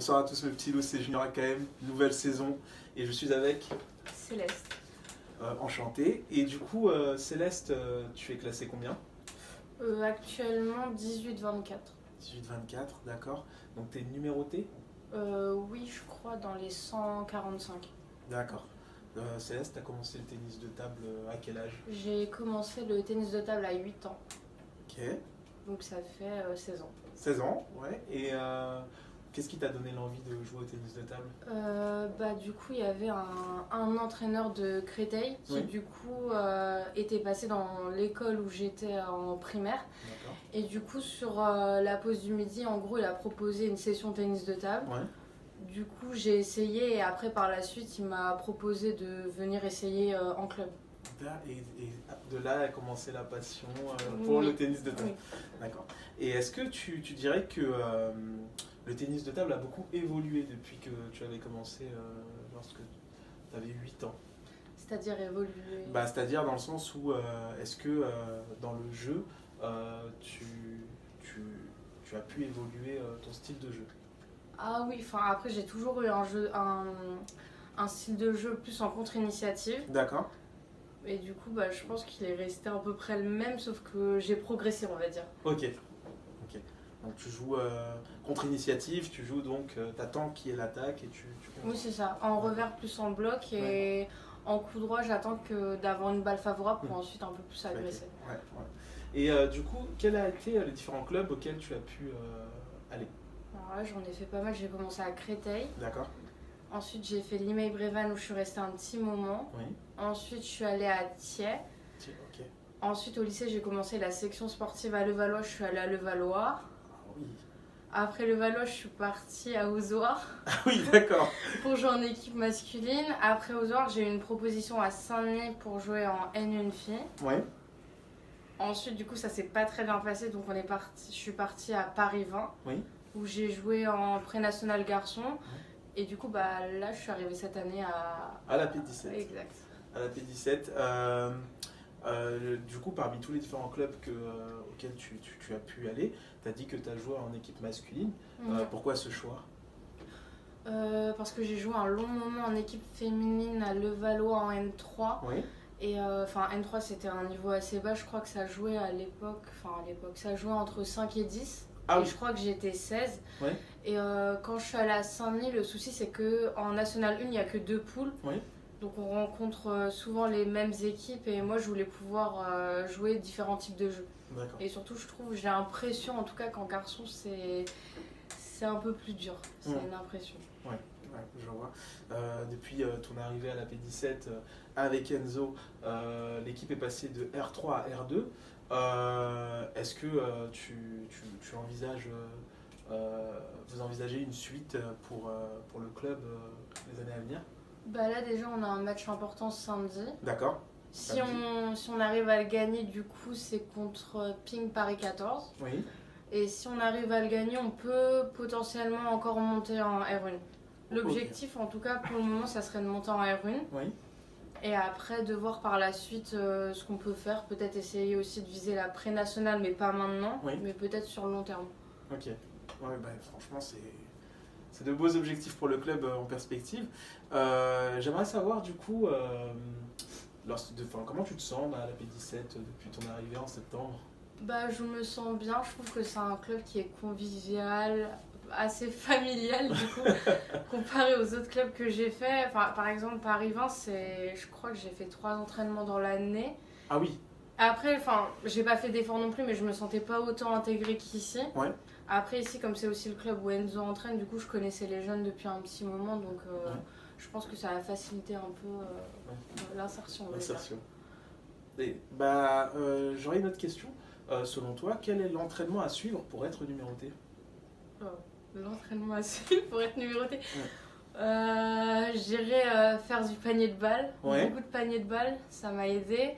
Bonsoir à tous mes petits loups, c'est Junior AKM, nouvelle saison et je suis avec Céleste. Enchanté. Et du coup, Céleste, tu es classé combien? Actuellement 18-24. 18-24, d'accord. Donc tu es numéroté? Oui, je crois dans les 145. D'accord. Céleste, tu as commencé le tennis de table à quel âge? J'ai commencé le tennis de table à 8 ans, Ok. donc ça fait 16 ans. 16 ans, ouais. Et qu'est-ce qui t'a donné l'envie de jouer au tennis de table? Du coup, il y avait un entraîneur de Créteil qui Oui. du coup était passé dans l'école où j'étais en primaire. D'accord. Et du coup, sur la pause du midi, en gros, il a proposé une session tennis de table. Ouais. Du coup, j'ai essayé et après, par la suite, il m'a proposé de venir essayer en club. Et de là a commencé la passion pour Oui. le tennis de table. Oui. D'accord. Et est-ce que tu dirais que le tennis de table a beaucoup évolué depuis que tu avais commencé lorsque tu avais 8 ans? C'est-à-dire évoluer. C'est-à-dire dans le sens où est-ce que dans le jeu, tu as pu évoluer ton style de jeu? Ah oui, enfin après, j'ai toujours eu un style de jeu plus en contre-initiative. D'accord. Et du coup, je pense qu'il est resté à peu près le même, sauf que j'ai progressé, on va dire. Ok. Ok. Donc tu joues contre-initiative, tu joues donc, t'attends qui est l'attaque et tu Oui, contres. c'est ça. En revers, plus en bloc. Et en coup droit, j'attends d'avoir une balle favorable pour ensuite un peu plus agresser. Ouais, ouais. Et du coup, quels ont été les différents clubs auxquels tu as pu aller? Alors là, j'en ai fait pas mal. J'ai commencé à Créteil. D'accord. Ensuite, j'ai fait Limay-Brévannes où je suis restée un petit moment. Oui. Ensuite, je suis allée à Thiais. Ok. Ensuite, au lycée, j'ai commencé la section sportive à Levallois. Je suis allée à Levallois. Ah oui. Après Levallois, je suis partie à Ozoir Ah oui, d'accord. pour jouer en équipe masculine. Après Ozoir, j'ai eu une proposition à Saint-Denis pour jouer en N1 fille. Ouais. Ensuite, du coup, ça s'est pas très bien passé, donc je suis partie à Paris 20 Oui. où j'ai joué en pré-national garçon. Et du coup, là, je suis arrivée cette année À la P17. Exact. À la P17. Du coup, parmi tous les différents clubs auxquels tu as pu aller, tu as dit que tu as joué en équipe masculine. Pourquoi ce choix? Parce que j'ai joué un long moment en équipe féminine à Levallois en N3. Oui. Et N3 c'était un niveau assez bas, je crois que ça jouait à l'époque, ça jouait entre 5 et 10. Ah et oui. je crois que j'étais 16. Oui. Et quand je suis allée à Saint-Denis, le souci c'est qu'en National 1, il n'y a que 2 poules. Oui. Donc on rencontre souvent les mêmes équipes et moi je voulais pouvoir jouer différents types de jeux. D'accord. Et surtout j'ai l'impression en tout cas qu'en garçon c'est un peu plus dur, c'est une impression. Ouais, je vois. Depuis ton arrivée à la P17 avec Enzo, l'équipe est passée de R3 à R2. Est-ce que tu envisages, vous envisagez une suite pour le club les années à venir? Là déjà on a un match important samedi. D'accord. Si on arrive à le gagner, du coup c'est contre Ping Paris 14. Oui. Et si on arrive à le gagner, on peut potentiellement encore monter en R1. L'objectif en tout cas pour le moment ça serait de monter en R1. Oui. Et après de voir par la suite ce qu'on peut faire. Peut-être essayer aussi de viser la pré-nationale mais pas maintenant. Oui. Mais peut-être sur le long terme. Ok. Ouais, franchement c'est de beaux objectifs pour le club en perspective. J'aimerais savoir du coup, comment tu te sens à la P17 depuis ton arrivée en septembre? Je me sens bien, je trouve que c'est un club qui est convivial, assez familial du coup, comparé aux autres clubs que j'ai fait. Par exemple, Paris 20, je crois que j'ai fait 3 entraînements dans l'année. Ah oui. Après, j'ai pas fait d'efforts non plus, mais je me sentais pas autant intégrée qu'ici. Ouais. Après, ici, comme c'est aussi le club où Enzo entraîne, du coup, je connaissais les jeunes depuis un petit moment, donc je pense que ça a facilité un peu l'insertion. L'insertion. J'aurais une autre question. Selon toi, quel est l'entraînement à suivre pour être numéroté? L'entraînement à suivre pour être numéroté. J'irais faire du panier de balles, beaucoup de paniers de balles, ça m'a aidé.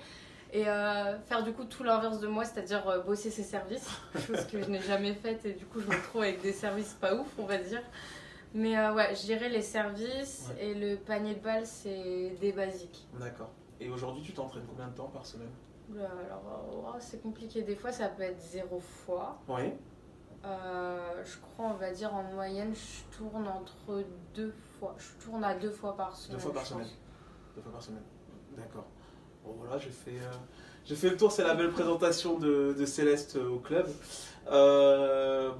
Et faire du coup tout l'inverse de moi, c'est-à-dire bosser ses services, chose que je n'ai jamais faite et du coup je me retrouve avec des services pas ouf, on va dire. Mais je dirais les services et le panier de balles, c'est des basiques. D'accord. Et aujourd'hui, tu t'entraînes combien de temps par semaine? Alors, c'est compliqué, des fois ça peut être 0 fois. Oui. Je fois, on va dire en moyenne, je tourne entre 2 fois. Je tourne à 2 fois par semaine. 2 fois par semaine. 2 fois par semaine. D'accord. Bon voilà, j'ai fait le tour, c'est la belle présentation de Céleste au club. Un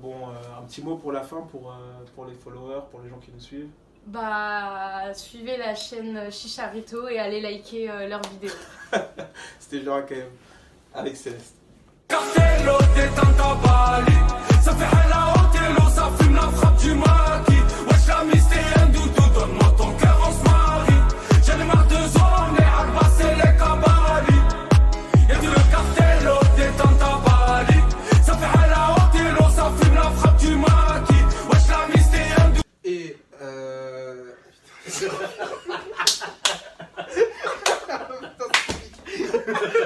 petit mot pour la fin, pour les followers, pour les gens qui nous suivent. Bah, suivez la chaîne Chicharito et allez liker leurs vidéos. C'était genre quand même avec Céleste. Cartello, détente à Bali. Ça fait la Otello, ça fume la frappe du maquis. Wesh la mise t'es un doudou, donne-moi ton cœur, on se marie. J'en ai marre de zone, les albas et les cabalis. Y'a tout le cartello, détente à Bali. Ça fait la Otello, ça fume la frappe du maquis. Wesh la mise t'es un doudou. Et Putain,